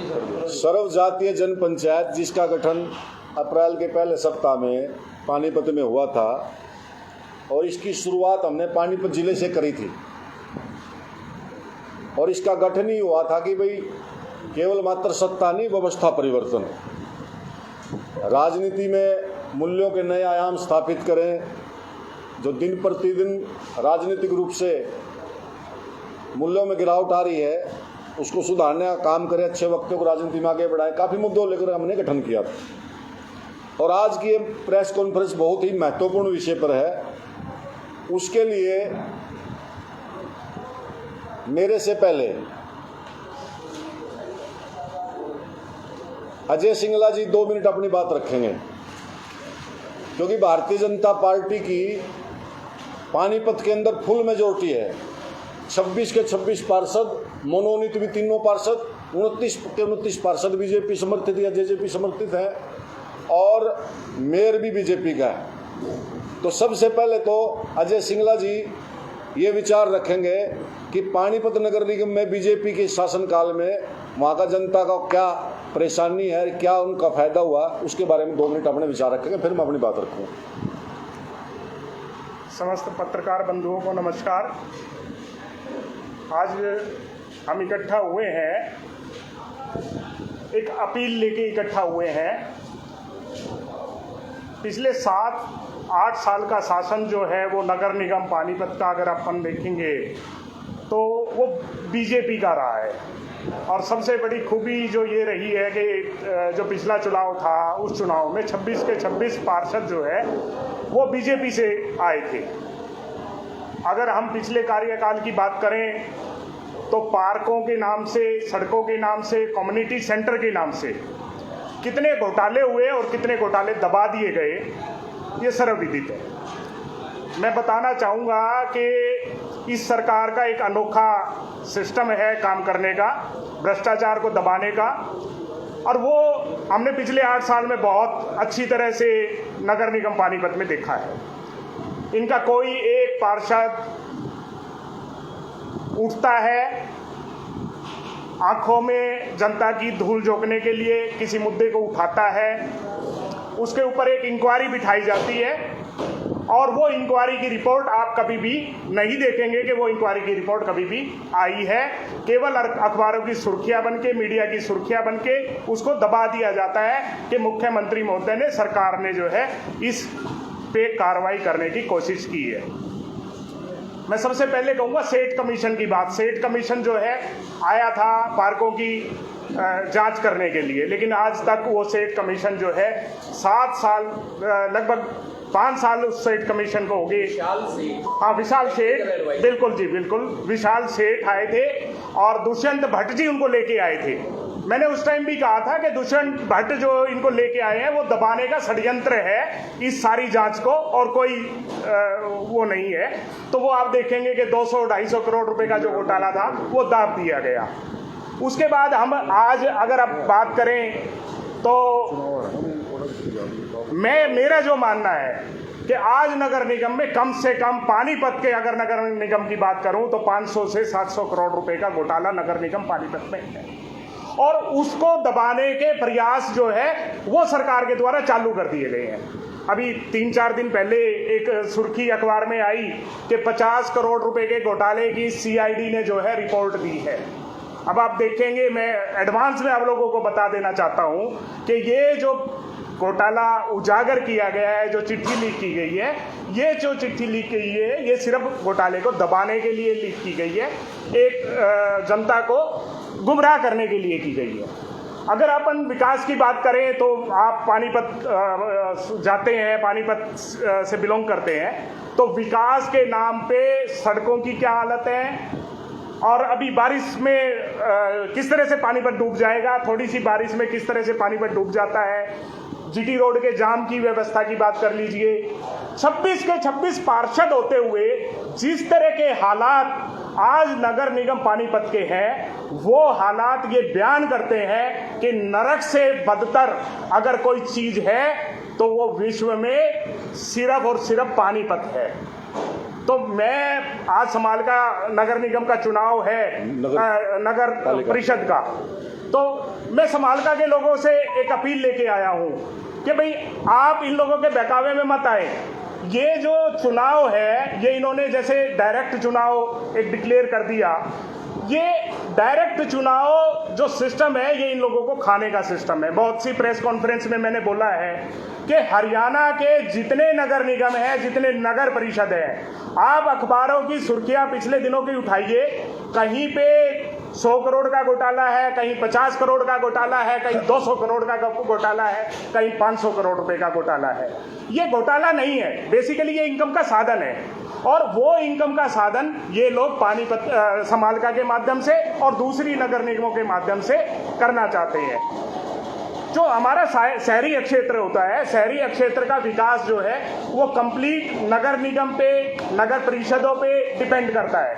सर्व जातीय जन पंचायत जिसका गठन अप्रैल के पहले सप्ताह में पानीपत में हुआ था और इसकी शुरुआत हमने पानीपत जिले से करी थी। और इसका गठन ही हुआ था कि भाई केवल मात्र सत्ता नहीं, व्यवस्था परिवर्तन, राजनीति में मूल्यों के नए आयाम स्थापित करें। जो दिन प्रतिदिन राजनीतिक रूप से मूल्यों में गिरावट आ रही है उसको सुधारने का काम करें, अच्छे वक्तों को राजनीति में आगे बढ़ाएं। काफ़ी मुद्दों लेकर हमने गठन किया था और आज की प्रेस कॉन्फ्रेंस बहुत ही महत्वपूर्ण विषय पर है। उसके लिए मेरे से पहले अजय सिंगला जी 2 मिनट अपनी बात रखेंगे, क्योंकि भारतीय जनता पार्टी की पानीपत के अंदर फुल मेजोरिटी है। 26 के 26 पार्षद, मनोनीत भी तीनों पार्षद, 29 के 29 पार्षद बीजेपी समर्थित या जेजेपी समर्थित है और मेयर भी बीजेपी का है। तो सबसे पहले तो अजय सिंगला जी ये विचार रखेंगे कि पानीपत नगर निगम में बीजेपी के शासनकाल में वहाँ का जनता का क्या परेशानी है, क्या उनका फायदा हुआ, उसके बारे में 2 मिनट अपने विचार रखेंगे, फिर मैं अपनी बात रखूँगा। समस्त पत्रकार बंधुओं को नमस्कार। आज हम इकट्ठा हुए हैं, एक अपील लेके इकट्ठा हुए हैं। पिछले 7-8 साल का शासन जो है वो नगर निगम पानीपत का अगर अपन देखेंगे तो वो बीजेपी का रहा है। और सबसे बड़ी खूबी जो ये रही है कि जो पिछला चुनाव था उस चुनाव में 26 के 26 पार्षद जो है वो बीजेपी से आए थे। अगर हम पिछले कार्यकाल की बात करें तो पार्कों के नाम से, सड़कों के नाम से, कम्युनिटी सेंटर के नाम से कितने घोटाले हुए और कितने घोटाले दबा दिए गए, ये सर्वविदित है। मैं बताना चाहूँगा कि इस सरकार का एक अनोखा सिस्टम है काम करने का, भ्रष्टाचार को दबाने का, और वो हमने पिछले 8 साल में बहुत अच्छी तरह से नगर निगम पानीपत में देखा है। इनका कोई एक पार्षद उठता है, आंखों में जनता की धूल झोंकने के लिए किसी मुद्दे को उठाता है, उसके ऊपर एक इंक्वायरी बिठाई जाती है और वो इंक्वायरी की रिपोर्ट आप कभी भी नहीं देखेंगे कि वो इंक्वायरी की रिपोर्ट कभी भी आई है। केवल अखबारों की सुर्खियां बनके, मीडिया की सुर्खियां बनके उसको दबा दिया जाता है कि मुख्यमंत्री महोदय ने, सरकार ने जो है इस पे कार्रवाई करने की कोशिश की है। मैं सबसे पहले कहूँगा सेठ कमीशन की बात। सेठ कमीशन जो है आया था पार्कों की जांच करने के लिए, लेकिन आज तक वो सेठ कमीशन जो है 7 साल, लगभग 5 साल उस सेठ कमीशन को हो गए। हाँ, विशाल सेठ, बिल्कुल जी, बिल्कुल विशाल सेठ आए थे और दुष्यंत भट्ट जी उनको लेके आए थे। मैंने उस टाइम भी कहा था कि दुष्यंत भट्ट जो इनको लेके आए हैं वो दबाने का षड्यंत्र है इस सारी जांच को, और कोई वो नहीं है। तो वो आप देखेंगे कि 200-250 करोड़ रुपए का जो घोटाला था वो दाब दिया गया। उसके बाद हम आज अगर आप बात करें तो मेरा जो मानना है कि आज नगर निगम में कम से कम पानीपत के, अगर नगर निगम की बात करूं तो 500 से 700 करोड़ रुपए का घोटाला नगर निगम पानीपत में है और उसको दबाने के प्रयास जो है वो सरकार के द्वारा चालू कर दिए गए हैं। अभी 3-4 दिन पहले एक सुर्खी अखबार में आई कि 50 करोड़ रुपए के घोटाले की सीआईडी ने जो है रिपोर्ट दी है। अब आप देखेंगे, मैं एडवांस में आप लोगों को बता देना चाहता हूं कि ये जो घोटाला उजागर किया गया है, जो चिट्ठी लीक की गई है, ये जो चिट्ठी लीक की है ये सिर्फ घोटाले को दबाने के लिए लीक की गई है, एक जनता को गुमराह करने के लिए की गई है। अगर अपन विकास की बात करें तो आप पानीपत जाते हैं, पानीपत से बिलोंग करते हैं, तो विकास के नाम पे सड़कों की क्या हालत है, और अभी बारिश में किस तरह से पानीपत डूब जाएगा, थोड़ी सी बारिश में किस तरह से पानीपत डूब जाता है। जीटी रोड के जाम की व्यवस्था की बात कर लीजिए। 26 के 26 पार्षद होते हुए जिस तरह के हालात आज नगर निगम पानीपत के हैं, वो हालात ये बयान करते हैं कि नरक से बदतर अगर कोई चीज है तो वो विश्व में सिर्फ और सिर्फ पानीपत है। तो मैं आज समाल का नगर निगम का चुनाव है, नगर परिषद का, तो मैं समालका के लोगों से एक अपील लेके आया हूँ कि भाई आप इन लोगों के बहकावे में मत आए। ये जो चुनाव है, ये इन्होंने जैसे डायरेक्ट चुनाव एक डिक्लेयर कर दिया, ये डायरेक्ट चुनाव जो सिस्टम है ये इन लोगों को खाने का सिस्टम है। बहुत सी प्रेस कॉन्फ्रेंस में मैंने बोला है कि हरियाणा के जितने नगर निगम हैं, जितने नगर परिषद हैं, आप अखबारों की सुर्खियां पिछले दिनों की उठाइए, कहीं पे 100 करोड़ का घोटाला है, कहीं 50 करोड़ का घोटाला है, कहीं 200 करोड़ का घोटाला है, कहीं 500 करोड़ रुपए का घोटाला है। ये घोटाला नहीं है, बेसिकली ये इनकम का साधन है, और वो इनकम का साधन ये लोग पानीपत समालका के माध्यम से और दूसरी नगर निगमों के माध्यम से करना चाहते हैं। जो हमारा शहरी क्षेत्र होता है, शहरी क्षेत्र का विकास जो है वो कंप्लीट नगर निगम पे, नगर परिषदों पे डिपेंड करता है।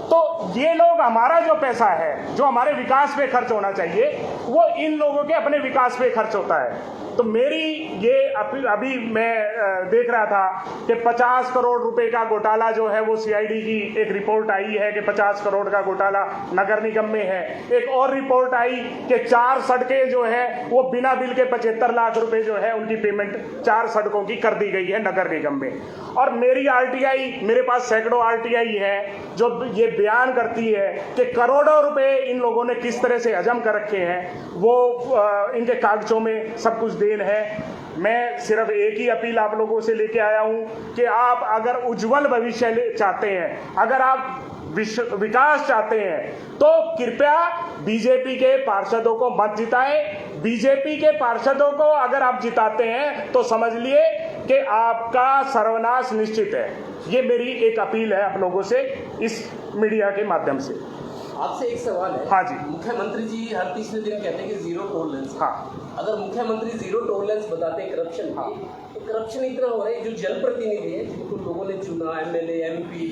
तो ये लोग, हमारा जो पैसा है जो हमारे विकास पे खर्च होना चाहिए, वो इन लोगों के अपने विकास पे खर्च होता है। तो मेरी ये अभी मैं देख रहा था कि 50 करोड़ रुपए का घोटाला जो है वो सीआईडी की एक रिपोर्ट आई है कि 50 करोड़ का घोटाला नगर निगम में है। एक और रिपोर्ट आई कि 4 सड़कें जो है वो बिना बिल के 75 लाख रुपए जो है उनकी पेमेंट 4 सड़कों की कर दी गई है नगर निगम में। और मेरी आरटीआई, मेरे पास सैकड़ों आरटीआई है जो ये बयान करती है कि करोड़ों रुपए इन लोगों ने किस तरह से हजम कर रखे हैं, वो इनके कागजों में सब कुछ देन है। मैं सिर्फ एक ही अपील आप लोगों से लेके आया हूं कि आप अगर उज्जवल भविष्य चाहते हैं, अगर आप विकास चाहते हैं, तो कृपया बीजेपी के पार्षदों को मत जिताएं। बीजेपी के पार्षदों को अगर आप जिताते हैं तो समझ लिए कि आपका सर्वनाश निश्चित है। ये मेरी एक अपील है आप लोगों से इस मीडिया के माध्यम से। आपसे एक सवाल है। हाँ जी। मुख्यमंत्री जी हर तीसरे दिन कहते हैं कि जीरो टॉलरेंस। हाँ। अगर मुख्यमंत्री जीरो टॉलरेंस बताते हैं करप्शन हाँ। तो करप्शन इतना हो रहा है, जो जनप्रतिनिधि है जिनको लोगों ने चुना, एमएलए, एमपी,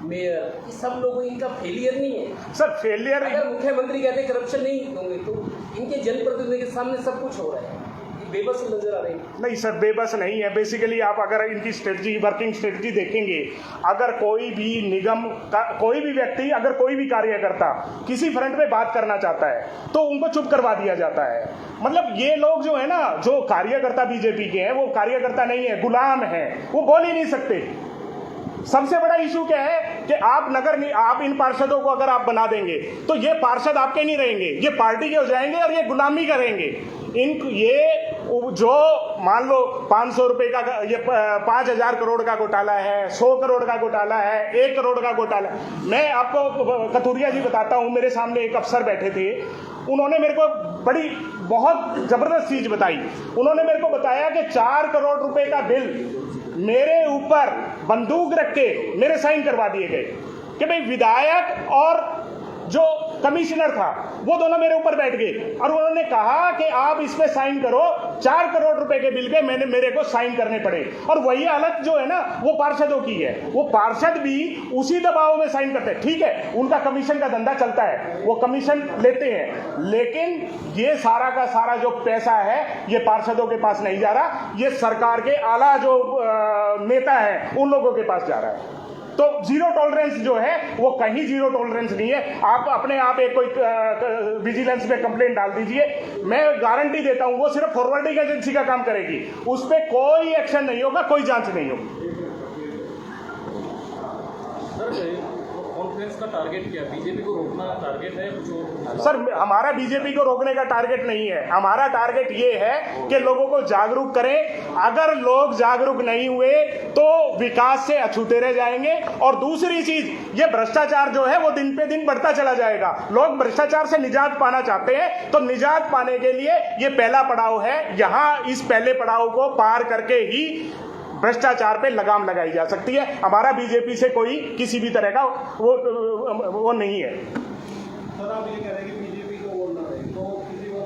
मेयर, ये सब लोगों, इनका फेलियर नहीं है सर? फेलियर, अगर मुख्यमंत्री कहते हैं करप्शन नहीं होंगे तो इनके जनप्रतिनिधि के सामने सब कुछ हो रहा है, बेबस नजर आ रही है। नहीं सर, बेबस नहीं है। बेसिकली आप अगर इनकी स्ट्रेटजी, वर्किंग स्ट्रेटजी देखेंगे, अगर कोई भी निगम का कोई भी व्यक्ति, अगर कोई भी कार्यकर्ता किसी फ्रंट पे बात करना चाहता है तो उनको चुप करवा दिया जाता है। मतलब ये लोग जो है ना, जो कार्यकर्ता बीजेपी के हैं, वो कार्यकर्ता नहीं है, गुलाम है, वो बोल ही नहीं सकते। सबसे बड़ा इशू क्या है कि आप इन पार्षदों को अगर आप बना देंगे तो ये पार्षद आपके नहीं रहेंगे, ये पार्टी के हो जाएंगे और ये गुलामी करेंगे। ये जो मान लो 500 रुपए का, ये 5000 करोड़ का घोटाला है, 100 करोड़ का घोटाला है, 1 करोड़ का घोटाला। मैं आपको कथुरिया जी बताता हूँ, मेरे सामने एक अफसर बैठे थे, उन्होंने मेरे को बहुत जबरदस्त चीज बताई। उन्होंने मेरे को बताया कि 4 करोड़ रुपए का बिल मेरे ऊपर बंदूक रख के मेरे साइन करवा दिए गए कि भाई विधायक और जो कमिश्नर था वो दोनों मेरे ऊपर बैठ गए और उन्होंने कहा कि आप इस पे साइन करो। 4 करोड़ रुपए के बिल पे मेरे को साइन करने पड़े। और वही हालत जो है ना वो पार्षदों की है। वो पार्षद भी उसी दबाव में साइन करते हैं। ठीक है, उनका कमीशन का धंधा चलता है, वो कमीशन लेते हैं, लेकिन ये सारा का सारा जो पैसा है ये पार्षदों के पास नहीं जा रहा, ये सरकार के आला जो नेता है उन लोगों के पास जा रहा है। तो जीरो टॉलरेंस जो है वो कहीं जीरो टॉलरेंस नहीं है। आप अपने आप एक कोई विजिलेंस में कंप्लेंट डाल दीजिए, मैं गारंटी देता हूं वो सिर्फ फॉरवर्डिंग एजेंसी का काम करेगी, उस पर कोई एक्शन नहीं होगा, कोई जांच नहीं होगी। कॉन्फ्रेंस का टारगेट क्या? बीजेपी को रोकना टारगेट है कुछ और? सर, हमारा बीजेपी को रोकने का टारगेट नहीं है। हमारा टारगेट ये है कि लोगों को जागरूक करें। अगर लोग जागरूक नहीं हुए तो विकास से अछूते रह जाएंगे। और दूसरी चीज, ये भ्रष्टाचार जो है वो दिन पे दिन बढ़ता चला जाएगा। लोग भ्रष्टाचार से निजात पाना चाहते हैं, तो निजात पाने के लिए ये पहला पड़ाव है। यहाँ इस पहले पड़ाव को पार करके ही भ्रष्टाचार पे लगाम लगाई जा सकती है। हमारा बीजेपी से कोई किसी भी तरह का वो नहीं है। सर, आप ये कह रहे हैं कि बीजेपी को वोट ना दें, तो किसी को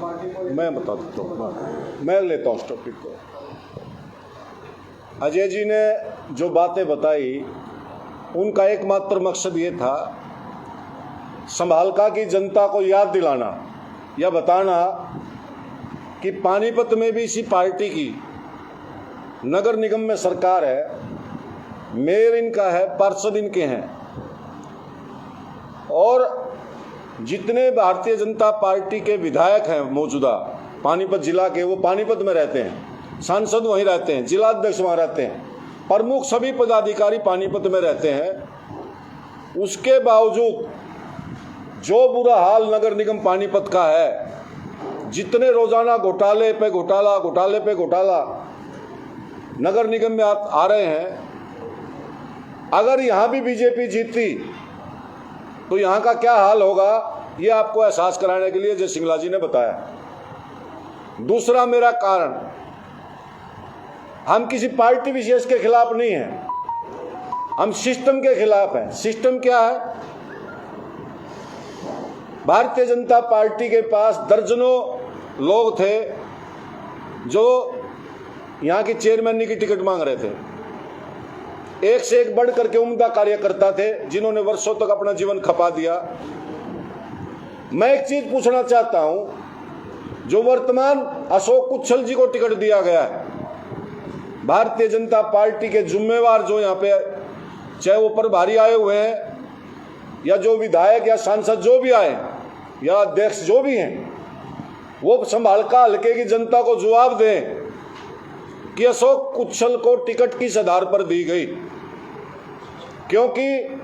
पार्टी को? मैं बता देता हूँ, मैं लेता हूँ उस टॉपिक को। अजय जी ने जो बातें बताई उनका एकमात्र मकसद ये था संभालका की जनता को याद दिलाना या बताना कि पानीपत में भी इसी पार्टी की नगर निगम में सरकार है, मेयर इनका है, पार्षद इनके हैं, और जितने भारतीय जनता पार्टी के विधायक हैं मौजूदा पानीपत जिला के, वो पानीपत में रहते हैं, सांसद वहीं रहते हैं, जिला अध्यक्ष वहाँ रहते हैं, प्रमुख सभी पदाधिकारी पानीपत में रहते हैं। उसके बावजूद जो बुरा हाल नगर निगम पानीपत का है, जितने रोजाना घोटाले पे घोटाला नगर निगम में आ रहे हैं, अगर यहाँ भी बीजेपी जीतती तो यहाँ का क्या हाल होगा, ये आपको एहसास कराने के लिए जय सिंगला जी ने बताया। दूसरा मेरा कारण, हम किसी पार्टी विशेष के खिलाफ नहीं हैं, हम सिस्टम के खिलाफ हैं। सिस्टम क्या है? भारतीय जनता पार्टी के पास दर्जनों लोग थे जो यहाँ की चेयरमैन की टिकट मांग रहे थे। एक से एक बढ़ करके उम्दा कार्यकर्ता थे जिन्होंने वर्षों तक अपना जीवन खपा दिया। मैं एक चीज पूछना चाहता हूं, जो वर्तमान अशोक कुच्छल जी को टिकट दिया गया है, भारतीय जनता पार्टी के जिम्मेवार जो यहाँ पे, चाहे वो प्रभारी आए हुए हैं या जो विधायक या सांसद जो भी आए या अध्यक्ष जो भी हैं, वो संभालका हल्के की जनता को जवाब दें कि अशोक कुच्छल को टिकट किस आधार पर दी गई। क्योंकि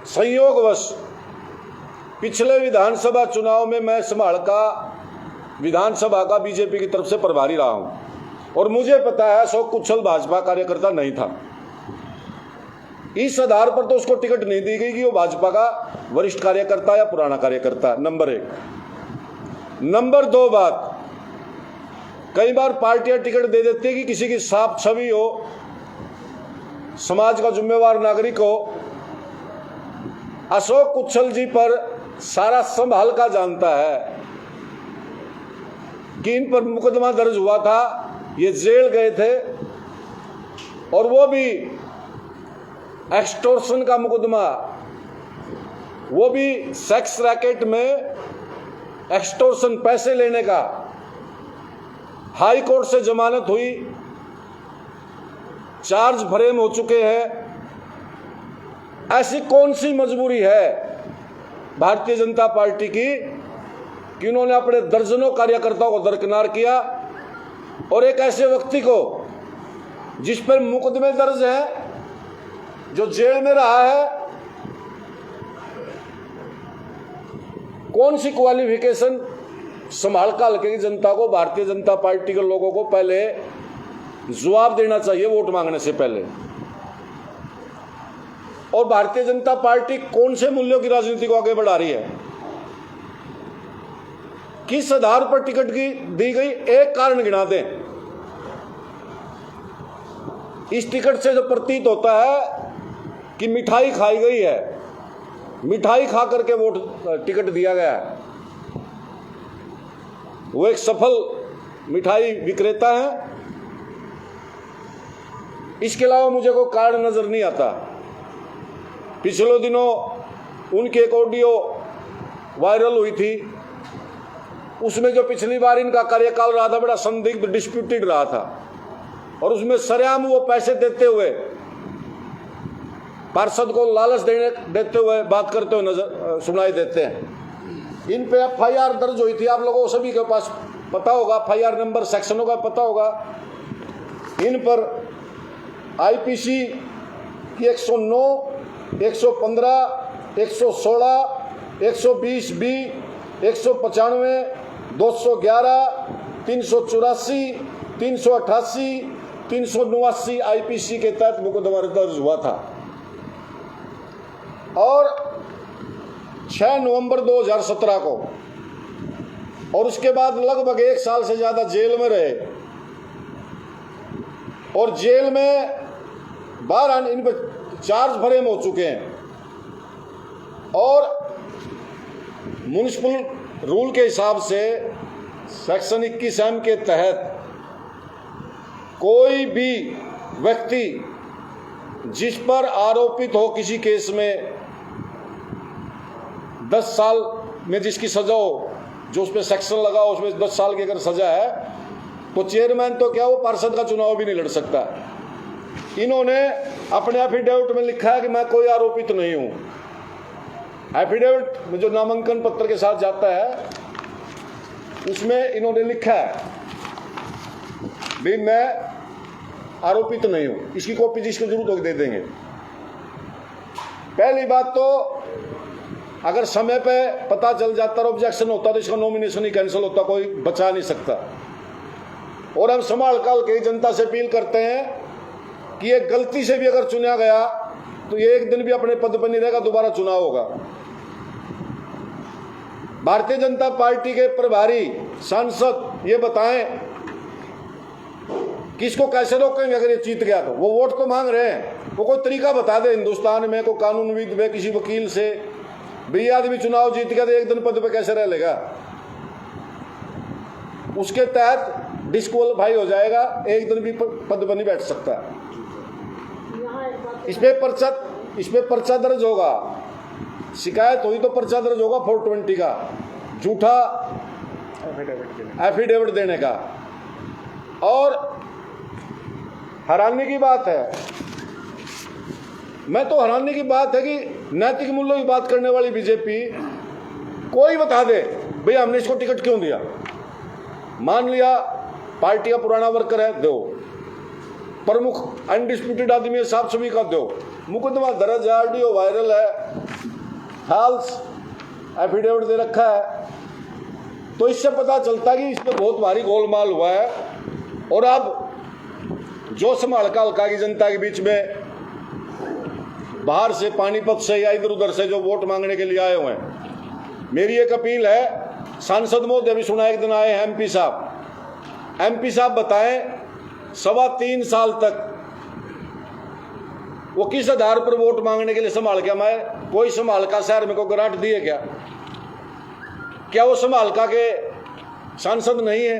संयोगवश पिछले विधानसभा चुनाव में मैं संभालका विधानसभा का बीजेपी की तरफ से प्रभारी रहा हूं और मुझे पता है अशोक कुच्छल भाजपा कार्यकर्ता नहीं था। इस आधार पर तो उसको टिकट नहीं दी गई कि वो भाजपा का वरिष्ठ कार्यकर्ता या पुराना कार्यकर्ता, नंबर एक। नंबर दो बात, कई बार पार्टियां टिकट दे देती है कि किसी की साफ छवि हो, समाज का जिम्मेवार नागरिक हो। अशोक कुच्छल जी पर सारा संभालका जानता है कि इन पर मुकदमा दर्ज हुआ था, ये जेल गए थे और वो भी एक्सटॉर्शन का मुकदमा, वो भी सेक्स रैकेट में एक्सटॉर्शन, पैसे लेने का। हाई कोर्ट से जमानत हुई, चार्ज फ्रेम हो चुके हैं। ऐसी कौन सी मजबूरी है भारतीय जनता पार्टी की कि उन्होंने अपने दर्जनों कार्यकर्ताओं को दरकिनार किया और एक ऐसे व्यक्ति को जिस पर मुकदमे दर्ज है, जो जेल में रहा है, कौन सी क्वालिफिकेशन संभालका हल्के की जनता को, भारतीय जनता पार्टी के लोगों को पहले जवाब देना चाहिए वोट मांगने से पहले। और भारतीय जनता पार्टी कौन से मूल्यों की राजनीति को आगे बढ़ा रही है, किस आधार पर टिकट की दी गई, एक कारण गिना दें। इस टिकट से जो प्रतीत होता है कि मिठाई खाई गई है, मिठाई खा करके वोट टिकट दिया गया है। वो एक सफल मिठाई विक्रेता है। इसके अलावा मुझे कोई कारण नजर नहीं आता। पिछले दिनों उनकी एक ऑडियो वायरल हुई थी, उसमें जो पिछली बार इनका कार्यकाल रहा था बड़ा संदिग्ध, डिस्प्यूटेड रहा था, और उसमें सरेआम वो पैसे देते हुए, पार्षद को लालच देते हुए बात करते हुए नजर सुनाई देते हैं। इन पे FIR दर्ज हुई थी, आप लोगों को सभी के पास पता होगा, FIR नंबर सेक्शनों का पता होगा। इन पर IPC की 109, 115, 116, 120B, 195, 211, 384, 388, 389 IPC के तहत मुकदमा दर्ज हुआ था। और 6 नवंबर 2017 को, और उसके बाद लगभग 1 साल से ज्यादा जेल में रहे, और जेल में बाहर इन पर चार्ज फ्रेम हो चुके हैं। और म्युनिसिपल रूल के हिसाब से सेक्शन 21M के तहत कोई भी व्यक्ति जिस पर आरोपित हो किसी केस में 10 साल में जिसकी सजा हो, जो उस पर सेक्शन लगा हो उसमें 10 साल की अगर सजा है, तो चेयरमैन तो क्या, वो पार्षद का चुनाव भी नहीं लड़ सकता। इन्होंने अपने एफिडेविट में लिखा है कि मैं कोई आरोपित नहीं हूं। एफिडेविट में जो नामांकन पत्र के साथ जाता है उसमें इन्होंने लिखा है भी मैं आरोपित तो नहीं हूं। इसकी कॉपी जिसको जरूरत होगी दे देंगे। पहली बात तो अगर समय पे पता चल जाता और ऑब्जेक्शन होता तो इसका नॉमिनेशन ही कैंसिल होता, कोई बचा नहीं सकता। और हम संभाल काल के जनता से अपील करते हैं कि ये गलती से भी अगर चुना गया तो ये एक दिन भी अपने पद पर नहीं रहेगा, दोबारा चुनाव होगा। भारतीय जनता पार्टी के प्रभारी सांसद ये बताएं कि इसको कैसे रोकेंगे अगर ये जीत गया तो। वो वोट तो मांग रहे हैं, वो कोई तरीका बता दे हिंदुस्तान में, कोई कानूनविद में, किसी वकील से, भी आदमी चुनाव जीत गया तो एक दिन पद पे कैसे रह लेगा। उसके तहत डिस्क्वालीफाई हो जाएगा, एक दिन भी पद पर नहीं बैठ सकता। इस पे पर्चा दर्ज होगा, शिकायत हुई तो पर्चा दर्ज होगा 420 का, झूठा एफिडेविट देने का। और हैरानी की बात है, मैं तो हैरानी की बात है कि नैतिक मूल्यों की बात करने वाली बीजेपी कोई बता दे भैया हमने इसको टिकट क्यों दिया। मान लिया पार्टी का पुराना वर्कर है, दो प्रमुख अनडिस्प्यूटेड आदमी है, साफ सभी का दो, मुकदमा दर्ज है, आरडीओ वायरल है, फॉल्स एफिडेविट दे रखा है। तो इससे पता चलता है कि इसमें बहुत भारी गोलमाल हुआ है। और अब जो संभाल हल्का की जनता के बीच में बाहर से, पानीपत से या इधर उधर से जो वोट मांगने के लिए आए हुए हैं, मेरी एक अपील है, सांसद महोदय भी सुना एक दिन आए हैं एमपी साहब बताएं 3.25 साल तक वो किस आधार पर वोट मांगने के लिए संभाल के मैं कोई संभाल का शहर में को ग्रांट दिए क्या वो संभाल का के सांसद नहीं है,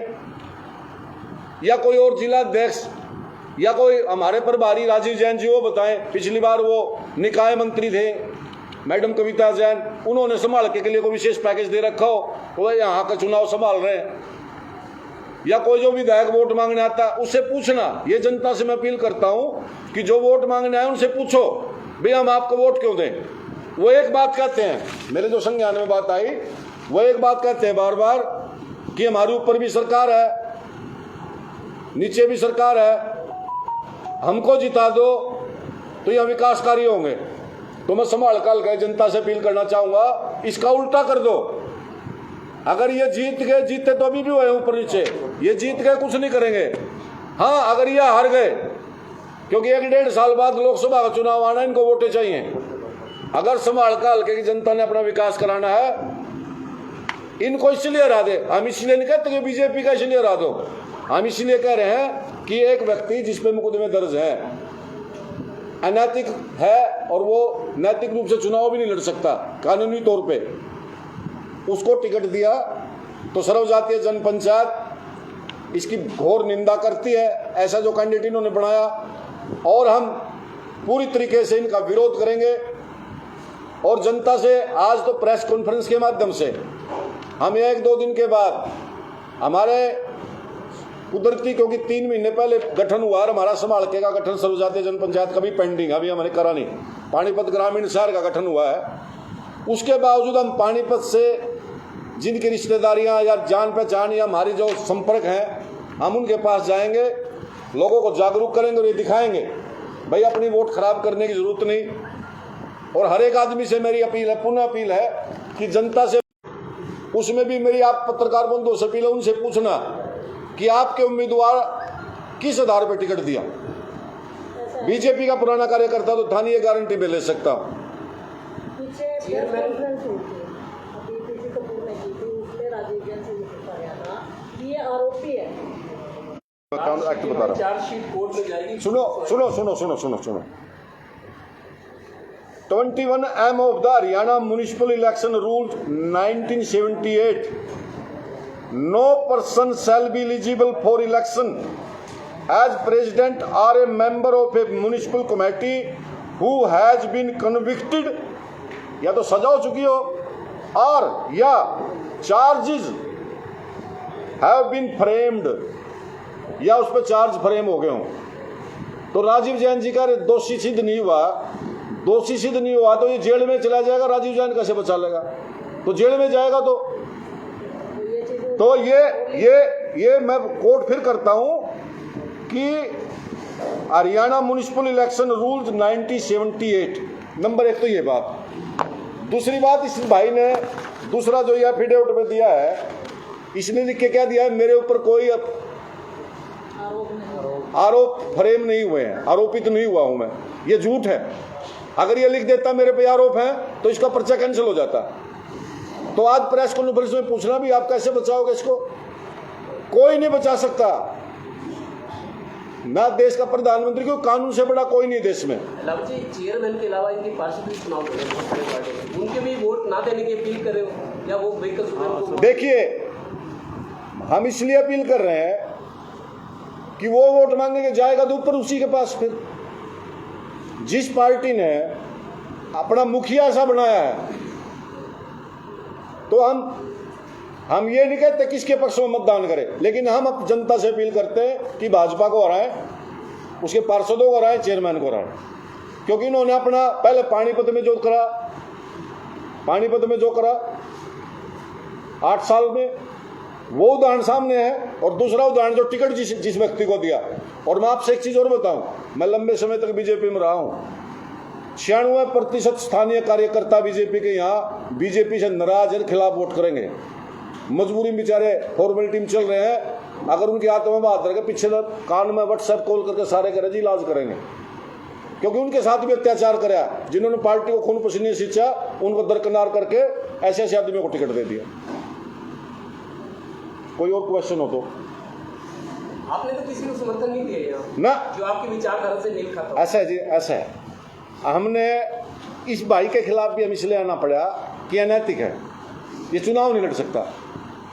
या कोई और जिला अध्यक्ष, या कोई हमारे प्रभारी राजीव जैन जी वो बताएं। पिछली बार वो निकाय मंत्री थे मैडम कविता जैन, उन्होंने संभाल के लिए कोई विशेष पैकेज दे रखा हो, वो यहाँ का चुनाव संभाल रहे हैं। या कोई जो विधायक वोट मांगने आता है उससे पूछना। ये जनता से मैं अपील करता हूं कि जो वोट मांगने आए उनसे पूछो भाई हम आपको वोट क्यों दें। वो एक बात कहते हैं, मेरे जो संज्ञान में बात आई, वो एक बात कहते हैं बार बार कि हमारे ऊपर भी सरकार है, नीचे भी सरकार है, हमको जिता दो तो ये विकासकारी होंगे। तो मैं संभाल कर जनता से अपील करना चाहूंगा, इसका उल्टा कर दो। अगर ये जीत गए, जीते तो अभी भी हुए ऊपर नीचे, ये जीत गए कुछ नहीं करेंगे। हाँ अगर ये हार गए, क्योंकि 1-1.5 साल बाद लोकसभा का चुनाव आना, इनको वोटें चाहिए। अगर संभाल का हल्के की जनता ने अपना विकास कराना है, इनको इसलिए हरा दे। हम इसलिए नहीं कहते कि बीजेपी का इसलिए हरा दो, हम इसलिए कह रहे हैं कि एक व्यक्ति जिसपे मुकदमे दर्ज है, अनैतिक है और वो नैतिक रूप से चुनाव भी नहीं लड़ सकता कानूनी तौर पे, उसको टिकट दिया तो सर्वजातीय जन पंचायत इसकी घोर निंदा करती है। ऐसा जो कैंडिडेट इन्होंने बनाया, और हम पूरी तरीके से इनका विरोध करेंगे। और जनता से आज तो प्रेस कॉन्फ्रेंस के माध्यम से हम 1-2 दिन के बाद हमारे कुदरती, क्योंकि 3 महीने पहले गठन हुआ और हमारा संभाल के का गठन सर्वजातीय जन पंचायत का भी पेंडिंग, अभी हमने करा नहीं। पानीपत ग्रामीण शहर का गठन हुआ है, उसके बावजूद हम पानीपत से जिनकी रिश्तेदारियां या जान पहचान या हमारी जो संपर्क हैं, हम उनके पास जाएंगे, लोगों को जागरूक करेंगे और ये दिखाएंगे भाई अपनी वोट खराब करने की जरूरत नहीं। और हर एक आदमी से मेरी अपील है, पुनः अपील है कि जनता से, उसमें भी मेरी आप पत्रकार बंधुओं से अपील है, उनसे पूछना कि आपके उम्मीदवार किस आधार पर टिकट दिया। बीजेपी का पुराना कार्यकर्ता तो था नहीं, ये गारंटी में ले सकता हूं। ये आरोपी है, एक्ट बता रहा हूं, चार्जशीट कोर्ट में जाएगी। सुनो 21M of the Haryana Municipal Election Rules 1978, no person shall be eligible for election as president or a member of a municipal committee who has been convicted, या तो सजा हो चुकी हो, और या चार्जेस हैव बीन फ्रेम्ड, या उस पर चार्ज फ्रेम हो गए हो। तो राजीव जैन जी का दोषी सिद्ध नहीं हुआ, दोषी सिद्ध नहीं हुआ तो ये जेल में चला जाएगा, राजीव जैन कैसे बचा लेगा? तो जेल में जाएगा तो ये मैं कोट फिर करता हूं कि Haryana municipal election rules 1978 number 1 तो ये बात। दूसरी बात, इस भाई ने दूसरा जो ये एफिडेविट में दिया है, इसने लिख के क्या दिया है, मेरे ऊपर कोई आरोप फ्रेम नहीं हुए हैं, आरोपित नहीं हुआ हूं मैं, ये झूठ है। अगर ये लिख देता मेरे पे आरोप है तो इसका पर्चा कैंसिल हो जाता। तो आज प्रेस कॉन्फ्रेंस में पूछना भी आप कैसे बचाओगे इसको? कोई नहीं बचा सकता, ना देश का प्रधानमंत्री, क्यों कानून से बड़ा कोई नहीं देश में। लव जी, चेयरमैन के अलावा इनके पार्षद भी चुनाव लड़े बहुत सारे पार्टी, उनके भी वोट ना देने की अपील कर रहे हो या वो बेकसूर? देखिए, हम इसलिए अपील कर रहे हैं कि वो वोट मांगने के जाएगा तो ऊपर उसी के पास, फिर जिस पार्टी ने अपना मुखिया सा बनाया है, तो हम ये नहीं कहते किसके पक्ष में मतदान करें, लेकिन हम अब जनता से अपील करते हैं कि भाजपा को हराएं, उसके पार्षदों को हराएं, चेयरमैन को हराएं, क्योंकि इन्होंने अपना पहले पानीपत में जो करा 8 साल में, वो उदाहरण सामने है। और दूसरा उदाहरण जो टिकट जिस व्यक्ति को दिया। और मैं आपसे एक चीज और बताऊं, मैं लंबे समय तक बीजेपी में रहा हूं, 96% स्थानीय कार्यकर्ता बीजेपी के यहाँ बीजेपी से नाराज है, खिलाफ वोट करेंगे। मजबूरी में बेचारे फॉर्मेलिटी में चल रहे हैं, अगर उनकी आत्मा में हाथ रखे पीछे कान में व्हाट्सएप कॉल करके सारे करें जी इलाज करेंगे, क्योंकि उनके साथ भी अत्याचार कराया, जिन्होंने पार्टी को खून पसीने सींचा, उनको दरकिनार करके ऐसे ऐसे आदमियों को टिकट दे दिया। कोई और क्वेश्चन हो तो? आपने तो किसी को समर्थन नहीं दिया यहाँ ना, जो आपकी विचारधारा से मेल खाता हो। ऐसा है जी, ऐसा है। हमने इस भाई के खिलाफ भी हम इसलिए आना पड़ा कि अनैतिक है, ये चुनाव नहीं लड़ सकता,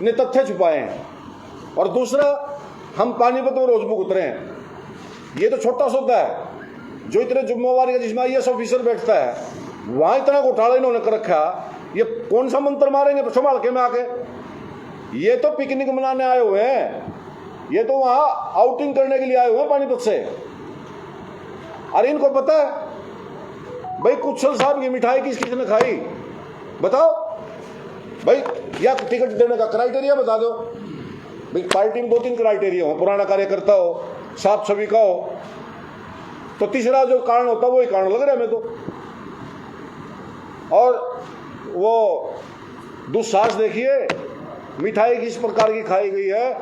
इन्हें तथ्य छुपाए हैं। और दूसरा, हम पानीपत में रोज भुगत रहे हैं, ये तो छोटा सौदा है। जो इतने जिम्मेवारी का जिसमें IAS ऑफिसर बैठता है, वहां इतना घोटाला इन्होंने कर रखा, ये कौन सा मंत्र मारेंगे संभाल के में आके? ये तो पिकनिक मनाने आए हुए हैं, ये तो वहां आउटिंग करने के लिए आए हुए हैं पानीपत से। अरे इनको पता है भाई कुशल साहब की मिठाई किसने खाई? बताओ भाई, या टिकट देने का क्राइटेरिया बता दो भाई। पार्टी में 2-3 क्राइटेरिया हो, पुराना कार्यकर्ता हो, साफ छवि का हो, तो तीसरा जो कारण होता है वही कारण लग रहा है हमें तो। और वो दुस्साहस देखिए, मिठाई किस प्रकार की खाई गई है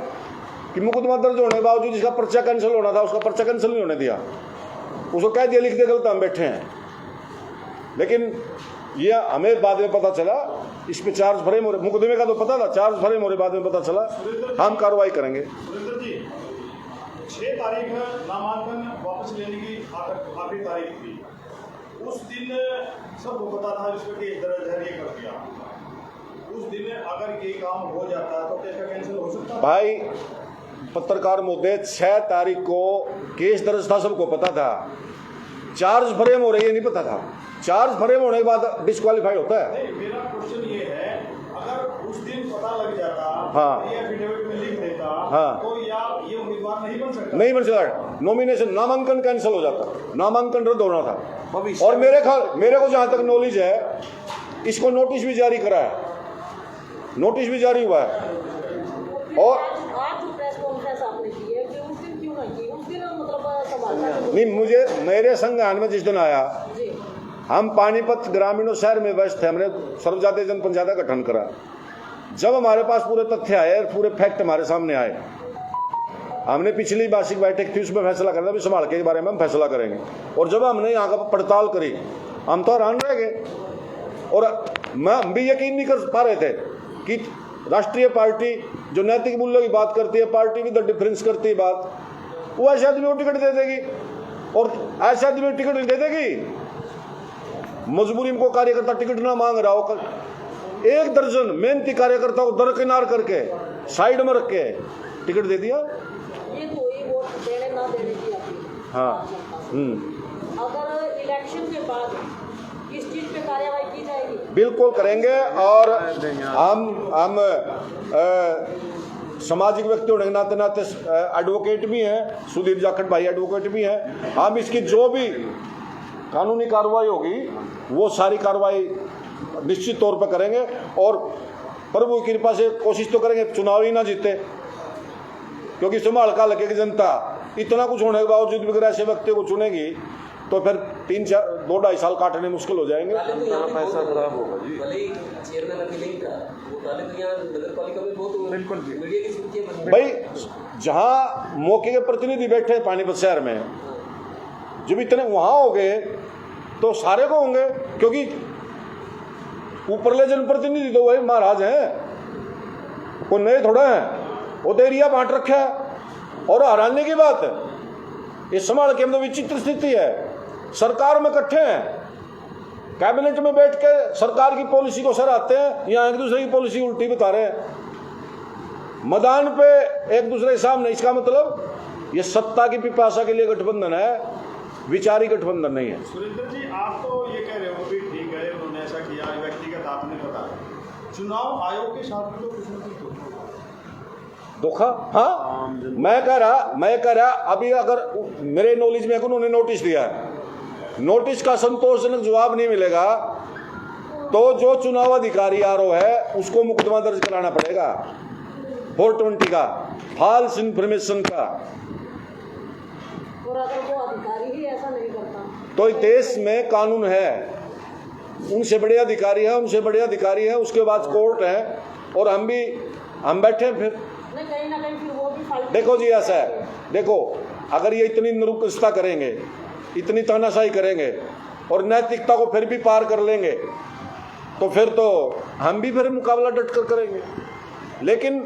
कि मुकदमा दर्ज होने के बावजूद जिसका पर्चा कैंसिल होना था उसका पर्चा कैंसिल नहीं होने दिया, उसको कह दिया लिख दे गलत, हम बैठे हैं। लेकिन ये हमें बाद में पता चला इस पे चार्ज फ्रेम हो रहे, मुकदमे का तो पता था, चार्ज फ्रेम हो रहे, बाद में पता चला। हम कार्रवाई करेंगे। सुरेंद्र जी, 6 तारीख नामांकन वापस लेने की आखिरी तारीख थी। उस दिन सबको पता था इसमें केस दर्ज है, ये कर दिया। उस दिन अगर ये काम हो जाता तो केस का कैंसिल हो सकता? भाई पत्रकार महोदय, 6 तारीख को केस दर्ज था, सबको पता था। चार्ज फ्रेम हो रही है नहीं पता था। चार्ज फ्रेम होने के बाद डिस्क्वालीफाइड होता है। नहीं, मेरा क्वेश्चन ये है, अगर उस दिन पता लग जाता, हाँ, ये एफिडेविट में लिख देता, हाँ, तो या ये उम्मीदवार नहीं बन सकता? नहीं बन सकता, नॉमिनेशन, नामांकन कैंसिल हो जाता, नामांकन रद्द होना था। और मेरे को जहां तक नॉलेज है, इसको नोटिस भी जारी करा है, नोटिस भी जारी हुआ है। और आज जो प्रेस कॉन्फ्रेंस आपने की है कि उस दिन क्यों नहीं की? उस दिन मतलब संभालना नहीं, मुझे मेरे संज्ञान में जिस दिन आया, जी, हम पानीपत ग्रामीणों शहर में व्यस्त थे, हमने सर्वजातीय जनपंचायत का गठन करा। जब हमारे पास पूरे तथ्य आए, पूरे फैक्ट हमारे सामने आए, हमने पिछली मासिक बैठक थी उसमें फैसला करना भी संभाल के बारे में हम फैसला करेंगे। और जब हमने यहाँ का पड़ताल करी, हम तो हैरान रह गए। और हम भी यकीन नहीं कर पा रहे थे कि राष्ट्रीय पार्टी जो नैतिक मूल्यों की बात करती है, पार्टी विद द डिफरेंस करती है बात, वो ऐसे आदमी को टिकट दे देगी और ऐसे आदमी को टिकट नहीं दे देगी। मजबूरी में को कार्यकर्ता टिकट ना मांग रहा हो, 1 दर्जन मेहनती कार्यकर्ता को दरकिनार करके साइड में रख के टिकट दे दिया। ये तो ही वोट देने ना देने की अपील। हाँ, अगर इलेक्शन के बाद इस चीज पे कार्रवाई की जाएगी? बिल्कुल करेंगे। और हम सामाजिक व्यक्ति होने के नाते एडवोकेट भी हैं, सुधीर जाखड़ भाई एडवोकेट भी हैं। हम इसकी जो भी कानूनी कार्रवाई होगी, वो सारी कार्रवाई निश्चित तौर पर करेंगे और प्रभु की कृपा से कोशिश तो करेंगे चुनाव ही ना जीते, क्योंकि संभाल का लगेगी जनता। इतना कुछ होने के बावजूद भी अगर ऐसे व्यक्ति को चुनेगी तो फिर 2-2.5 साल काटने मुश्किल हो जाएंगे। पैसा खराब होगा जी। भले ही चेयरमैन अपीलिंग का घोटाले तो यहाँ नगर पालिका में बहुत हुए। बिल्कुल जी। मीडिया की सुर्खियां बन रही भाई जहाँ मौके के प्रतिनिधि बैठे हैं पानीपत शहर में, जब इतने वहां हो गए तो सारे को होंगे, क्योंकि ऊपरले जनप्रतिनिधि तो वही महाराज हैं, कोई नए थोड़ा हैं। वो तो एरिया बांट रखा है। और हराने की बात है, ये संभाल के अंदर विचित्र स्थिति है। सरकार में इकट्ठे हैं, कैबिनेट में बैठ के सरकार की पॉलिसी को सराहते हैं, यहाँ एक दूसरे की पॉलिसी उल्टी बता रहे हैं मैदान पे एक दूसरे के सामने। इसका मतलब ये सत्ता की पिपासा के लिए गठबंधन है, विचारी गठबंधन नहीं है। सुरेंद्र जी, आप तो ये कह रहे हो कि ठीक है उन्होंने ऐसा किया, व्यक्तिगत आपने बताया, चुनाव आयोग के साथ भी तो कुछ न कुछ धोखा। हाँ, मैं कह रहा अभी अगर मेरे नॉलेज में उन्होंने नोटिस दिया है, नोटिस का संतोषजनक जवाब नहीं मिलेगा तो जो चुनाव अधिकारी आरओ है उसको मुकदमा दर्ज कराना पड़ेगा 420 का, फॉल्स इंफॉर्मेशन का। और अगर वो अधिकारी ही ऐसा नहीं करता तो इस देश में कानून है, उनसे बड़े अधिकारी है, उसके बाद कोर्ट है, और हम बैठे हैं फिर। कहीं ना कहीं फिर वो भी फाल्तू। देखो जी, ऐसा है, देखो अगर ये इतनी निरुपस्ता करेंगे, इतनी तानाशाही करेंगे और नैतिकता को फिर भी पार कर लेंगे तो फिर तो हम भी फिर मुकाबला डट कर करेंगे। लेकिन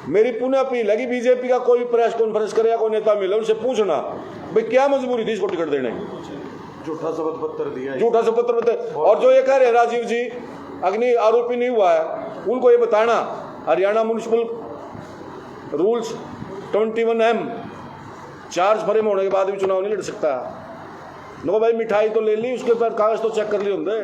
मेरी पुनः अपील है कि बीजेपी का कोई प्रेस कॉन्फ्रेंस करे या कोई नेता मिले, उनसे पूछना भाई क्या मजबूरी थी इसको टिकट देने की। झूठा शपथ पत्र दिया, झूठा शपथ पत्र। और जो ये कह रहे राजीव जी अग्नि आरोपी नहीं हुआ है, उनको ये बताना Haryana municipal rules 21M charge फरे होने के बाद भी चुनाव नहीं लड़ सकता। नो भाई मिठाई तो ले ली, उसके बाद कागज तो चेक कर ली होंगे।